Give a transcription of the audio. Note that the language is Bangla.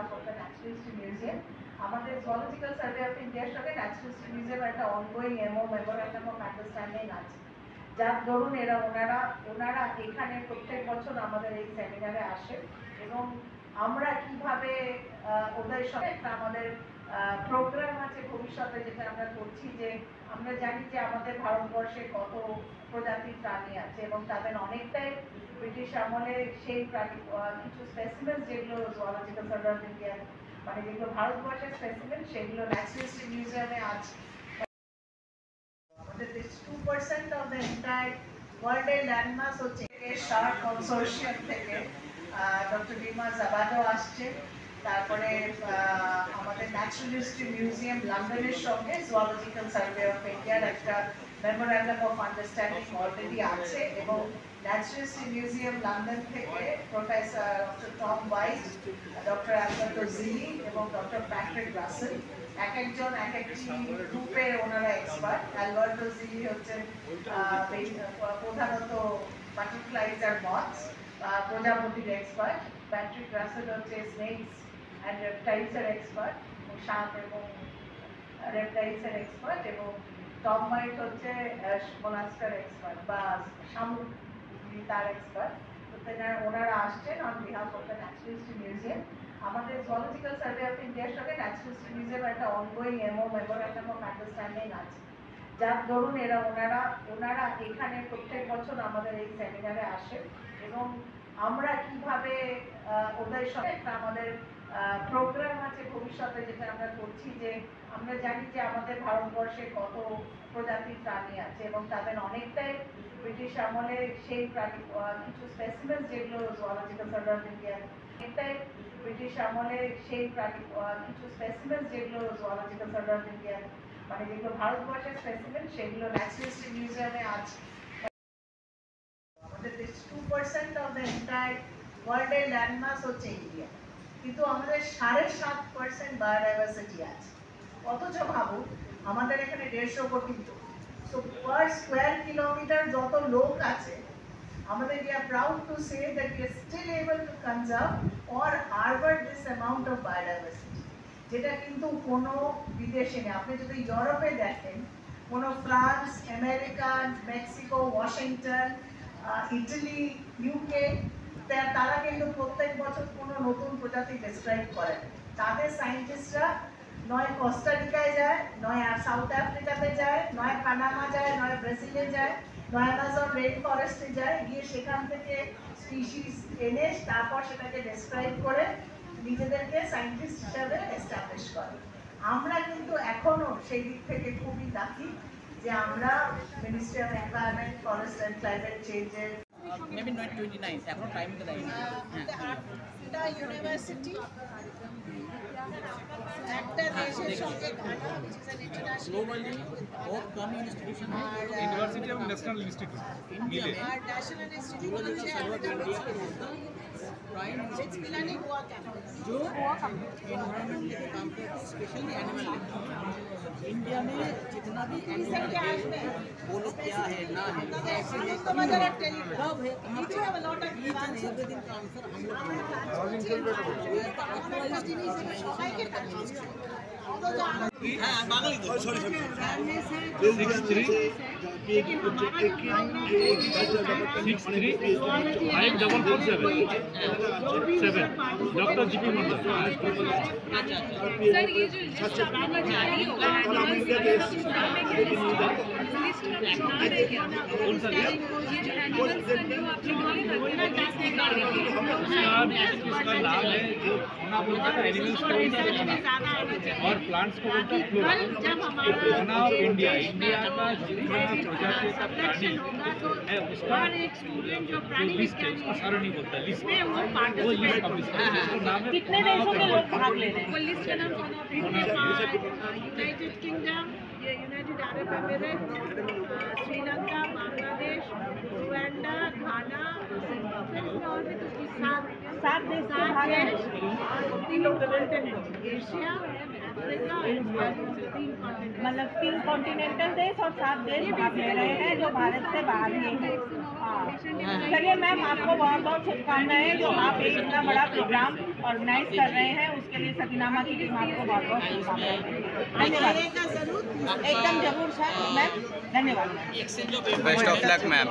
behalf of the Natural History Museum. আমাদের জুলজিক্যাল সার্ভে অফ ইন্ডিয়ার সঙ্গে ন্যাচারাল হিস্ট্রি মিউজিয়াম একটা অনগোয়িং মেমোরেন্ডাম অফ আন্ডারস্ট্যান্ডিং আছে, যার দরুন ওনারা এখানে প্রত্যেক বছর আমাদের এই সেমিনারে আসেন এবং আমরা কিভাবে ওদের সঙ্গে একটা আমাদের প্রোগ্রাম আছে ভবিষ্যতে, যেটা আমরা করছি যে আমরা জানি যে আমাদের ভারতবর্ষে কত প্রজাতির প্রাণী আছে এবং তাদের অনেকটাই ব্রিটিশ আমলে সেই প্রাণী কিছু স্পেসিমেন্স যেগুলো জুলজিক্যাল সার্ভে অফ ইন্ডিয়া মানে যেগুলো ভারতবর্ষের স্পেসিমেন সেগুলো ন্যাচারাল হিস্ট্রি মিউজিয়ামে আছে। আমাদের 2% অফ দ্য এন্টায়ার ওয়ার্ল্ড এর ল্যান্ডমার্ক হচ্ছে শার্ক কনসোর্শিয়াম থেকে ডক্টর রিমা জাবাদো আসছে, তারপরে আমাদের ন্যাচারাল হিস্ট্রি মিউজিয়াম লন্ডনের সঙ্গে জুলজিক্যাল সার্ভে অফ ইন্ডিয়ার একটা মেমোরেন্ডাম অফ আন্ডারস্ট্যান্ডিং অলরেডি আছে এবং ন্যাচারাল হিস্ট্রি মিউজিয়াম লন্ডন থেকে professor doctor Tom White, doctor Alberto Zilli এবং ডক্টর প্যাট্রিক রাসেল এক একজন এক একটি গ্রুপের ওনারা এক্সপার্ট। অ্যালবার্টো জিলি হচ্ছেন প্রধানত বাটারফ্লাইজ আর মথস প্রজাপতির এক্সপার্ট, প্যাট্রিক রাসেল হচ্ছে স্নেকস অ্যান্ড রেপটাইলস এর এক্সপার্ট, সাপ এবং রেপটাইলস এর এক্সপার্ট, এবং টম হোয়াইট হচ্ছে মোলাস্কার এক্সপার্ট বা শামুক তার এক্সপার্ট। তো ওনারা আসছেন on behalf of the natural history museum. আমাদের জুলজিক্যাল সার্ভে অফ ইন্ডিয়ার সঙ্গে ন্যাচারাল হিস্ট্রি মিউজিয়াম একটা অনগোয়িং মেমোরেন্ডাম অফ আন্ডারস্ট্যান্ডিং আছে, যার দরুন ওনারা এখানে প্রত্যেক বছর আমাদের এই সেমিনারে আসেন এবং আমরা কিভাবে ওদের সঙ্গে একটা আমাদের প্রোগ্রাম আছে ভবিষ্যতে, যেটা আমরা করছি যে আমরা জানি যে আমাদের ভারতবর্ষে কত প্রজাতির প্রাণী আছে এবং তাদের অনেকটাই ব্রিটিশ আমলে সেই প্রাণী কিছু স্পেসিমেন্স যেগুলো জুলজিক্যাল সার্ভে অফ ইন্ডিয়া অনেকটাই ব্রিটিশ আমলে সেই প্রাণী কিছু স্পেসিমেন্স যেগুলো জুলজিক্যাল সার্ভে অফ ইন্ডিয়া মানে যেগুলো ভারতবর্ষের স্পেসিমেন সেগুলো ন্যাচারাল হিস্ট্রি মিউজিয়ামে আছে। আমাদের 2% অফ দ্য এন্টায়ার ওয়ার্ল্ড এর ল্যান্ডমার্ক হচ্ছে ইন্ডিয়া, কিন্তু আমাদের 7.5% বায়োডাইভার্সিটি আছে। অথচ ভাবুন আমাদের এখানে 150 কোটি লোক, তো পার স্কোয়ার কিলোমিটার যত লোক আছে আমাদের we are proud to say that we are still able to conserve or harbor this amount of biodiversity, যেটা কিন্তু কোনো বিদেশে নেই। আপনি যদি ইউরোপে দেখেন, কোনো France, America, Mexico, Washington, Italy, UK, তারা কিন্তু প্রত্যেক বছর কোনো নতুন প্রজাতি ডিসক্রাইব করেন। তাদের সায়েন্টিস্টরা নয় কোস্টারিকায় যায়, নয় সাউথ আফ্রিকাতে যায়, নয় পানামা যায়, নয় ব্রাজিলে যায়, নয় অ্যামাজন রেইন ফরেস্টে যায়, গিয়ে সেখান থেকে স্পিসিস এনে তারপর সেটাকে ডিসক্রাইব করে নিজেদেরকে সায়েন্টিস্ট হিসাবে এস্টাবলিশ করে। আমরা কিন্তু এখনো সেই দিক থেকে খুবই লাকি যে আমরা ministry of environment, forest and climate চেঞ্জের মেবি 29 এখনো টাইম তো দেয়নি। আটটা ইউনিভার্সিটি একটা দেশের সঙ্গে গ্লোবালি বহুত কম ইনস্টিটিউশন ইউনিভার্সিটি এবং ন্যাশনাল ইনস্টিটিউট মিলে আর ন্যাশনাল ইনস্টিটিউট হচ্ছে प्राइम मिलानी हुआ क्या जो एनवायरमेंट लेके काम करते हैं, स्पेशली एनिमल इंडिया में जितना भी एनिमल है वो लोग क्या है ना है ऐसे कब है ईच एंड एवरीथिंग का आंसर हम डॉक्टर जीपी मंडल। सर ये जो लिस्ट आपको जारी होगा कौन सा ये जो एनिमल्स का जो आपने इसका नाम है जो आप लोग का एनिमल्स को और प्लांट्स को बोलते हैं फ्लोरा ऑफ इंडिया। इंडिया का जितना प्रजाति का प्राणी है उसका लिस्ट है, उसका सारा नहीं बोलता लिस्ट, वो लिस्ट पब्लिश करता है। उसका नाम है कितने देशों के लोग भाग ले रहे हैं? वो लिस्ट का नाम United Kingdom, United Arab Emirate, Sri Lanka, Bangladesh, Rwanda, Ghana, सात देश के भाग हैं। एशिया, अफ्रीका, मतलब 3 कॉन्टिनेंटल देश और 7 देश भाग ले रहे हैं जो भारत से बाहर ही हैं। चलिए मैम, आपको बहुत बहुत शुभकामनाएं जो आप एक इतना बड़ा प्रोग्राम ऑर्गेनाइज कर रहे हैं, उसके लिए सतीनामा की टीम आपको बहुत बहुत शुभकामनाएं। धन्यवाद। एकदम जरूर सर मैम, धन्यवाद। Best of luck ma'am.